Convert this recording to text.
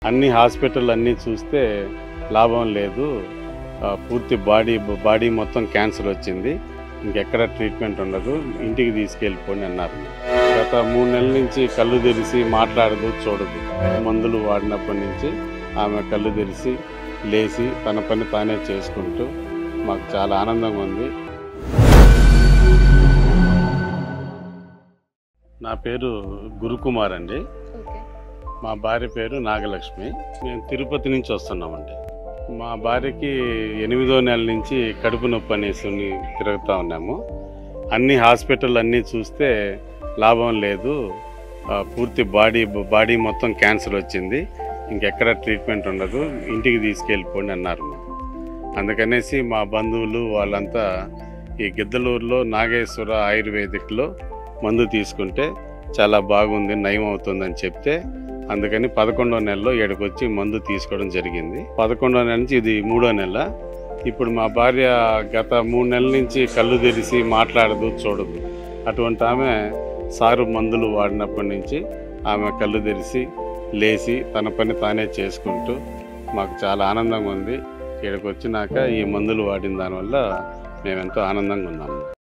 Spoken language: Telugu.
అన్ని హాస్పిటల్ అన్నీ చూస్తే లాభం లేదు. పూర్తి బాడీ మొత్తం క్యాన్సర్ వచ్చింది. ఇంకెక్కడ ట్రీట్మెంట్ ఉండదు, ఇంటికి తీసుకెళ్ళిపోండి అన్నారు. గత 3 నెలల నుంచి కళ్ళు తెరిచి మాట్లాడదు, చూడదు. మందులు వాడినప్పటి నుంచి ఆమె కళ్ళు తెరిచి లేచి తన పని తానే చేసుకుంటూ మాకు చాలా ఆనందంగా ఉంది. నా పేరు గురుకుమార్ అండి. మా భార్య పేరు నాగలక్ష్మి. మేము తిరుపతి నుంచి వస్తున్నామండి. మా భార్యకి 8వ నెల నుంచి కడుపు నొప్పి అనేసి తిరుగుతూ ఉన్నాము. అన్ని హాస్పిటల్ అన్నీ చూస్తే లాభం లేదు, పూర్తి బాడీ మొత్తం క్యాన్సర్ వచ్చింది, ఇంకెక్కడ ట్రీట్మెంట్ ఉండదు, ఇంటికి తీసుకెళ్ళిపోండి అన్నారు. అందుకనేసి మా బంధువులు వాళ్ళంతా ఈ గిద్దలూరులో నాగేశ్వర ఆయుర్వేదిక్లో మందు తీసుకుంటే చాలా బాగుంది, నయం అవుతుందని చెప్తే అందుకని 11వ నెలలో ఇక్కడికి వచ్చి మందు తీసుకోవడం జరిగింది. 11వ నెల నుంచి ఇది 3వ నెల. ఇప్పుడు మా భార్య గత 3 నెలల నుంచి కళ్ళు తెరిచి మాట్లాడదు, చూడదు. అటువంటి ఆమె సారు మందులు వాడినప్పటి నుంచి ఆమె కళ్ళు తెరిచి లేచి తన పని తానే చేసుకుంటూ మాకు చాలా ఆనందంగా ఉంది. ఇక్కడికి వచ్చినాక ఈ మందులు వాడిన దానివల్ల మేము ఎంతో ఆనందంగా ఉన్నాము.